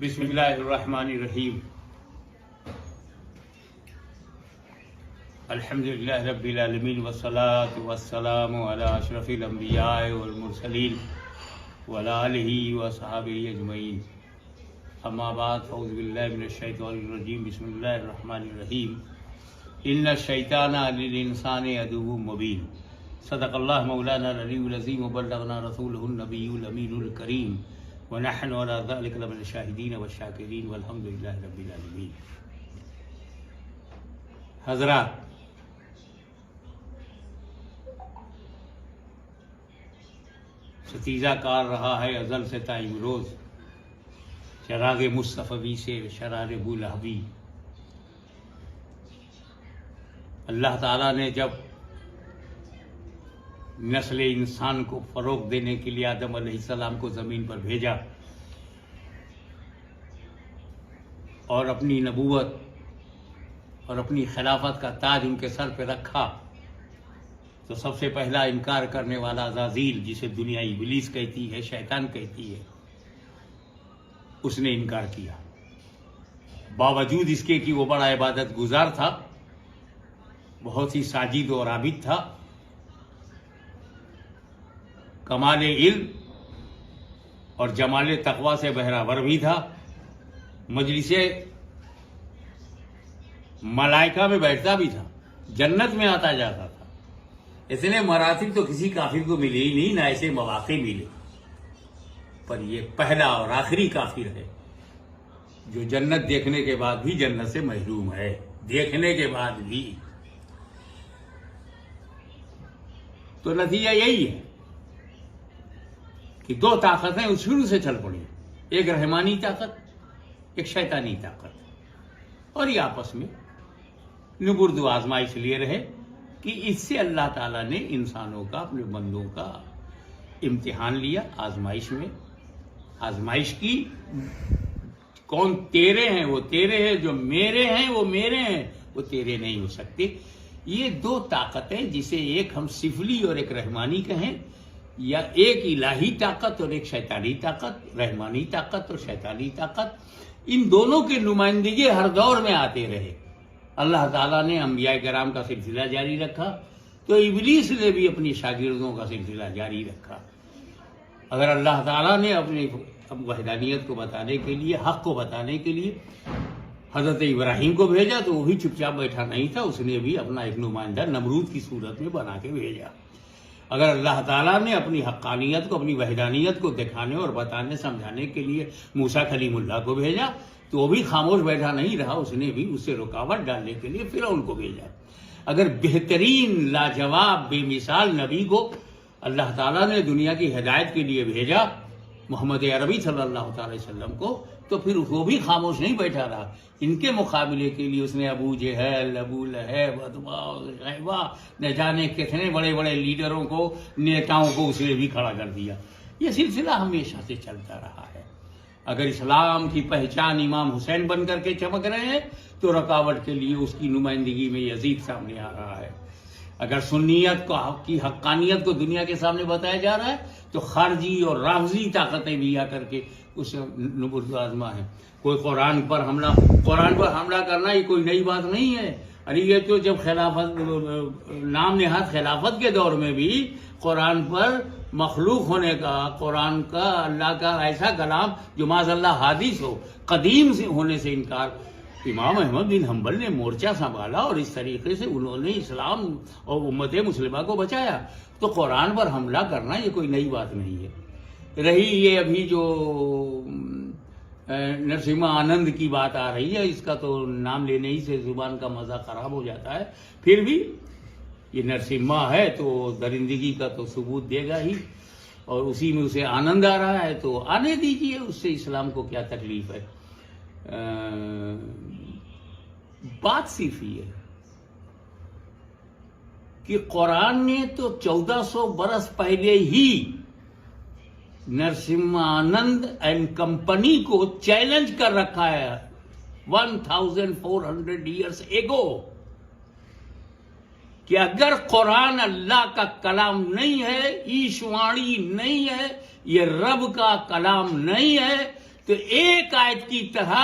بسم اللہ الرحمن الرحیم الحمدللہ رب العالمین والصلاة والسلام علی اشرف الانبیاء والمرسلین وعلی آلہ وصحبہ اجمعین اما بعد فاعوذ باللہ من الشیطان الرجیم بسم اللہ الرحمن الرحیم ان الشیطان للانسان عدو مبین صدق اللہ مولانا العلی العظیم وبلغنا رسولہ النبی الامین الکریم ونحن على ذلك لمن الشاهدين والشاكرين والحمد لله رب العالمين. حضرات، ستیزہ کار رہا ہے ازل سے تا امروز چراغ مصطفی سے شرار بولہبی. اللہ تعالیٰ نے جب نسل انسان کو فروغ دینے کے لیے آدم علیہ السلام کو زمین پر بھیجا اور اپنی نبوت اور اپنی خلافت کا تاج ان کے سر پہ رکھا تو سب سے پہلا انکار کرنے والا عزازیل، جسے دنیا ابلیس کہتی ہے، شیطان کہتی ہے، اس نے انکار کیا. باوجود اس کے کہ وہ بڑا عبادت گزار تھا، بہت ہی ساجد اور عابد تھا، کمال علم اور جمال تقوی سے بہراور بھی تھا، مجلس ملائکہ میں بیٹھتا بھی تھا، جنت میں آتا جاتا تھا. اتنے مراتب تو کسی کافر کو ملے ہی نہیں، نہ ایسے مواقع ملے. پر یہ پہلا اور آخری کافر ہے جو جنت دیکھنے کے بعد بھی جنت سے محروم ہے، دیکھنے کے بعد بھی. تو نتیجہ یہی ہے کہ دو طاقتیں اس شروع سے چل پڑی، ایک رحمانی طاقت، ایک شیطانی طاقت، اور یہ آپس میں نبرد و آزمائش لیے رہے کہ اس سے اللہ تعالیٰ نے انسانوں کا، اپنے بندوں کا امتحان لیا. آزمائش میں آزمائش کی، کون تیرے ہیں وہ تیرے ہیں، جو میرے ہیں وہ میرے ہیں، وہ تیرے نہیں ہو سکتے. یہ دو طاقتیں، جسے ایک ہم سفلی اور ایک رحمانی کہیں، یا ایک الہی طاقت اور ایک شیطانی طاقت، رحمانی طاقت اور شیطانی طاقت، ان دونوں کے نمائندگی ہر دور میں آتے رہے. اللہ تعالیٰ نے انبیاء کرام کا سلسلہ جاری رکھا تو ابلیس نے بھی اپنی شاگردوں کا سلسلہ جاری رکھا. اگر اللہ تعالیٰ نے اپنی وحدانیت کو بتانے کے لیے، حق کو بتانے کے لیے حضرت ابراہیم کو بھیجا تو وہ بھی چپ چاپ بیٹھا نہیں تھا، اس نے بھی اپنا ایک نمائندہ نمرود کی صورت میں بنا کے بھیجا. اگر اللہ تعالیٰ نے اپنی حقانیت کو، اپنی وحدانیت کو دکھانے اور بتانے سمجھانے کے لیے موسیٰ کلیم اللہ کو بھیجا تو وہ بھی خاموش بیٹھا نہیں رہا، اس نے بھی اس سے رکاوٹ ڈالنے کے لیے فرعون کو بھیجا. اگر بہترین لاجواب بے مثال نبی کو اللہ تعالیٰ نے دنیا کی ہدایت کے لیے بھیجا، محمد عربی صلی اللہ تعالی وسلم کو، تو پھر وہ بھی خاموش نہیں بیٹھا رہا. ان کے مقابلے کے لیے اس نے ابو جہل، ابو لہب، عتبہ، شیبہ، نہ جانے کتنے بڑے بڑے لیڈروں کو، نیتاؤں کو اس نے بھی کھڑا کر دیا. یہ سلسلہ ہمیشہ سے چلتا رہا ہے. اگر اسلام کی پہچان امام حسین بن کر کے چمک رہے ہیں تو رکاوٹ کے لیے اس کی نمائندگی میں یزید سامنے آ رہا ہے. اگر سنیت کی حقانیت کو دنیا کے سامنے بتایا جا رہا ہے تو خارجی اور رافضی طاقتیں بھی آ کر کے اس نبرد آزما ہے. کوئی قرآن پر حملہ کرنا یہ کوئی نئی بات نہیں ہے. ارے یہ تو جب خلافت نام نہاد خلافت کے دور میں بھی قرآن پر مخلوق ہونے کا، قرآن کا، اللہ کا ایسا کلام جو معاذ اللہ حادث ہو، قدیم سے ہونے سے انکار، امام احمد بن حنبل نے مورچہ سنبھالا اور اس طریقے سے انہوں نے اسلام اور امت مسلمہ کو بچایا. تو قرآن پر حملہ کرنا یہ کوئی نئی بات نہیں ہے. رہی یہ ابھی جو نرسمہا آنند کی بات آ رہی ہے، اس کا تو نام لینے ہی سے زبان کا مزہ خراب ہو جاتا ہے. پھر بھی یہ نرسمہا ہے تو درندگی کا تو ثبوت دے گا ہی، اور اسی میں اسے آنند آ رہا ہے تو آنے دیجیے، اس سے اسلام کو کیا تکلیف ہے. بات صرف یہ ہے کہ قرآن نے تو 1400 برس پہلے ہی نرسمہا آنند اینڈ کمپنی کو چیلنج کر رکھا ہے 1400 ایئرس ایگو، کہ اگر قرآن اللہ کا کلام نہیں ہے، ایشوانی نہیں ہے، یہ رب کا کلام نہیں ہے، تو ایک آیت کی طرح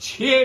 6